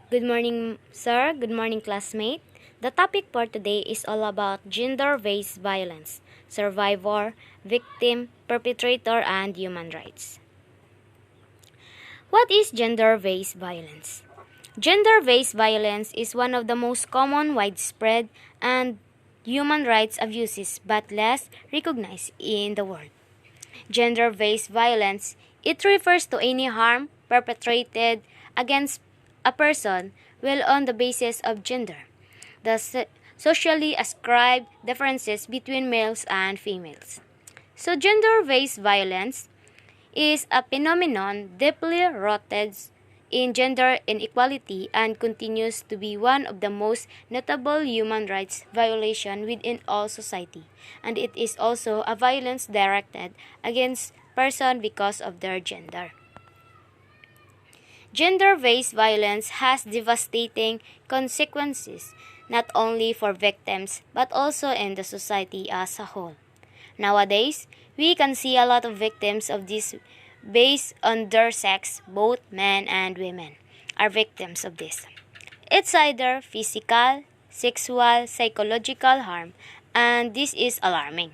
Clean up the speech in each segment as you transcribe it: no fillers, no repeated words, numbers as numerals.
Good morning, sir. Good morning, classmate. The topic for today is all about gender-based violence, survivor, victim, perpetrator, and human rights. What is gender-based violence? Gender-based violence is one of the most common, widespread, and human rights abuses but less recognized in the world. Gender-based violence, it refers to any harm perpetrated against a person well on the basis of gender. The socially ascribed differences between males and females. So gender-based violence is a phenomenon deeply rooted in gender inequality and continues to be one of the most notable human rights violations within all society, and it is also a violence directed against person because of their gender. Gender-based violence has devastating consequences not only for victims but also in the society as a whole. Nowadays, we can see a lot of victims of this based on their sex, both men and women are victims of this. It's either physical, sexual, psychological harm, and this is alarming.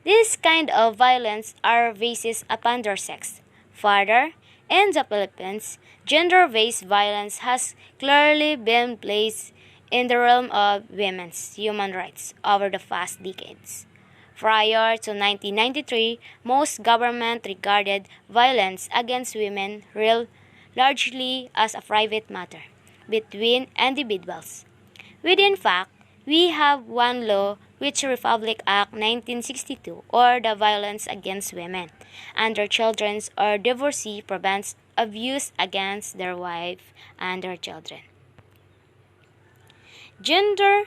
This kind of violence are basis upon their sex. Further, in the Philippines, gender-based violence has clearly been placed in the realm of women's human rights over the past decades. Prior to 1993, most government regarded violence against women largely as a private matter between individuals. Within fact, we have one law which Republic Act 1962 or the Violence Against Women and their Children or Divorcee prevents abuse against their wife and their children. Gender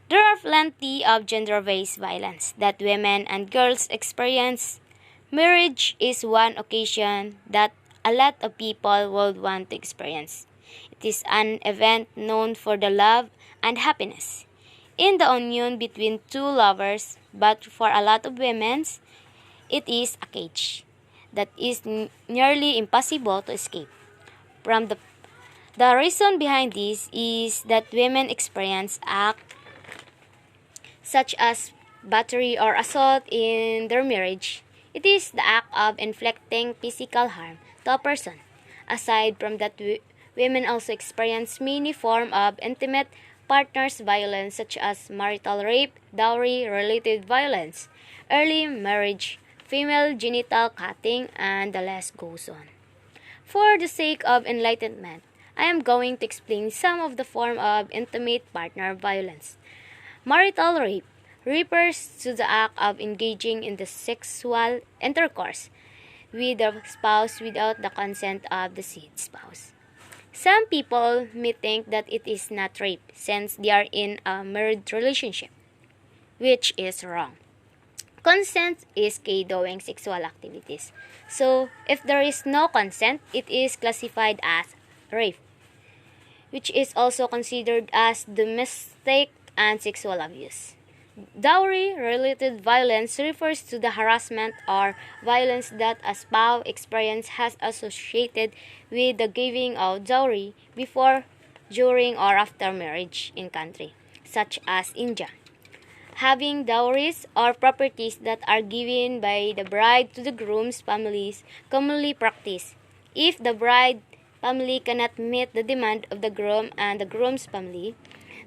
There are plenty of gender-based violence that women and girls experience. Marriage is one occasion that a lot of people would want to experience. It is an event known for the love and happiness in the union between two lovers, but for a lot of women, it is a cage that is nearly impossible to escape from. The reason behind this is that women experience acts such as battery or assault in their marriage. It is the act of inflicting physical harm to a person. Aside from that, women also experience many forms of intimate partners violence such as marital rape, dowry-related violence, early marriage, female genital cutting, and the list goes on. For the sake of enlightenment, I am going to explain some of the form of intimate partner violence. Marital rape refers to the act of engaging in the sexual intercourse with the spouse without the consent of the said spouse. Some people may think that it is not rape since they are in a married relationship, which is wrong. Consent is key during sexual activities. So, if there is no consent, it is classified as rape, which is also considered as domestic and sexual abuse. Dowry-related violence refers to the harassment or violence that a spouse experience has associated with the giving of dowry before, during, or after marriage in country, such as India. Having dowries or properties that are given by the bride to the groom's families commonly practiced. If the bride family cannot meet the demand of the groom and the groom's family,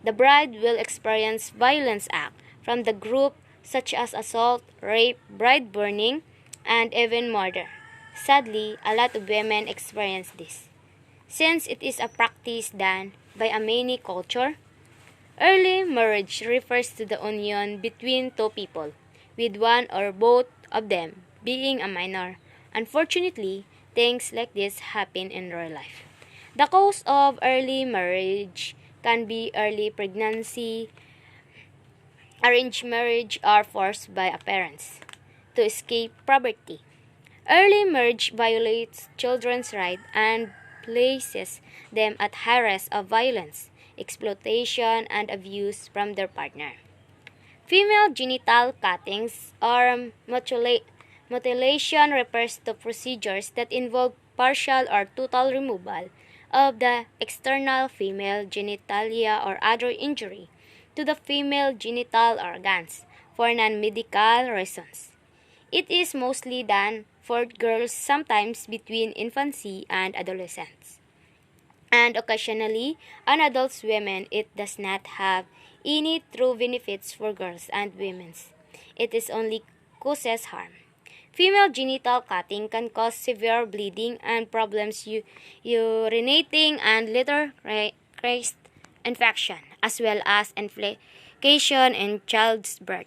the bride will experience violence act from the group such as assault, rape, bride burning, and even murder. Sadly, a lot of women experience this. Since it is a practice done by a many culture, early marriage refers to the union between two people, with one or both of them being a minor. Unfortunately, things like this happen in real life. The cause of early marriage can be early pregnancy, arranged marriage, or forced by parents to escape poverty. Early marriage violates children's rights and places them at high risk of violence, exploitation, and abuse from their partner. Female genital cuttings or mutilation refers to procedures that involve partial or total removal of the external female genitalia or other injury to the female genital organs for non-medical reasons. It is mostly done for girls, sometimes between infancy and adolescence, and occasionally on adult women. It does not have any true benefits for girls and women. It is only causes harm. Female genital cutting can cause severe bleeding and problems urinating and litter crest infection, as well as inflammation in child's birth,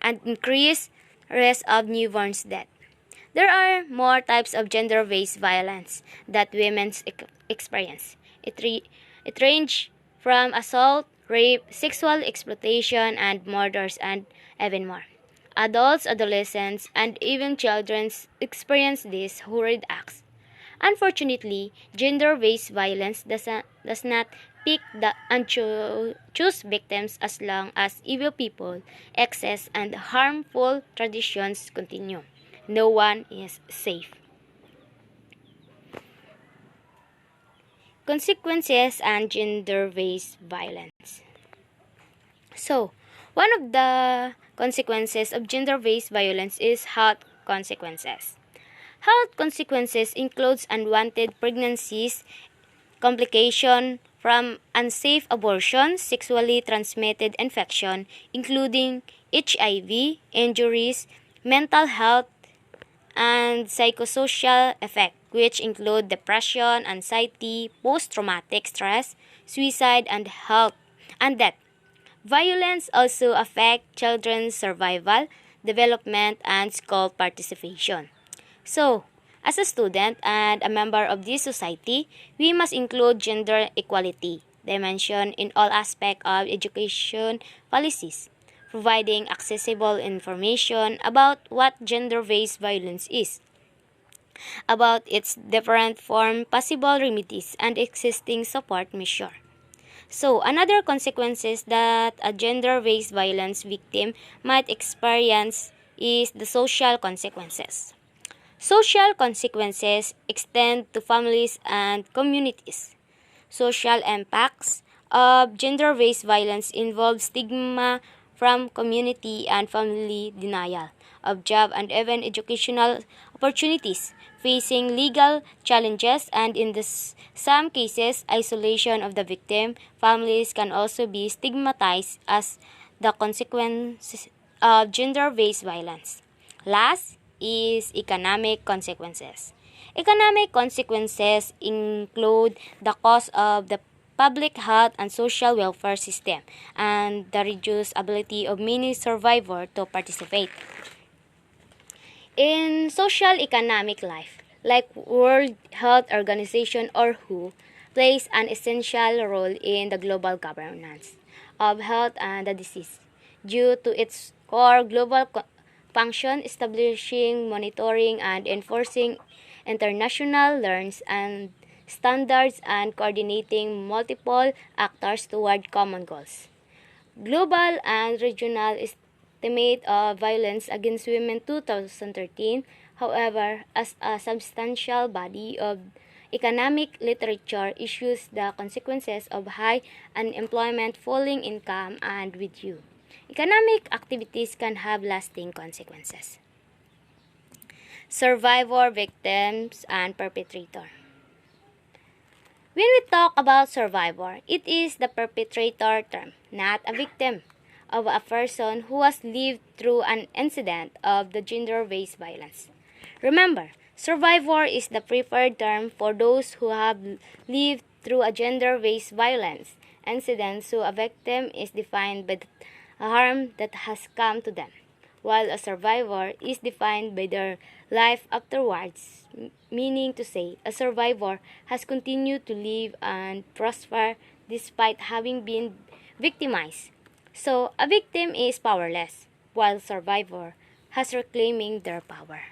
and increased risk of newborn's death. There are more types of gender-based violence that women experience. It ranges from assault, rape, sexual exploitation, and murders, and even more. Adults, adolescents, and even children experience these horrid acts. Unfortunately, gender-based violence does not pick and choose victims as long as evil people, excess, and harmful traditions continue. No one is safe. Consequences and gender-based violence. So, one of the consequences of gender-based violence is health consequences. Health consequences includes unwanted pregnancies, complication from unsafe abortion, sexually transmitted infection, including HIV, injuries, mental health, and psychosocial effects, which include depression, anxiety, post-traumatic stress, suicide, and health and death. Violence also affects children's survival, development, and school participation. So, as a student and a member of this society, we must include gender equality dimension in all aspects of education policies, providing accessible information about what gender-based violence is, about its different forms, possible remedies, and existing support measures. So, another consequences that a gender-based violence victim might experience is the social consequences. Social consequences extend to families and communities. Social impacts of gender-based violence involve stigma from community and family, denial of job and even educational opportunities, facing legal challenges, and in some cases, isolation of the victim. Families can also be stigmatized as the consequences of gender-based violence. Last is economic consequences. Economic consequences include the cost of the public health and social welfare system and the reduced ability of many survivors to participate in social economic life, like World Health Organization or WHO, plays an essential role in the global governance of health and the disease due to its core global function establishing, monitoring, and enforcing international norms and standards and coordinating multiple actors toward common goals. Global and regional estimate of violence against women 2013, however, as a substantial body of economic literature issues the consequences of high unemployment, falling income, and with you. Economic activities can have lasting consequences. Survivor, victims, and perpetrator. When we talk about survivor, it is the perpetrator term, not a victim, of a person who has lived through an incident of the gender-based violence. Remember, survivor is the preferred term for those who have lived through a gender-based violence incident, so a victim is defined by the harm that has come to them, while a survivor is defined by their life afterwards, meaning to say, a survivor has continued to live and prosper despite having been victimized. So, a victim is powerless, while survivor has reclaiming their power.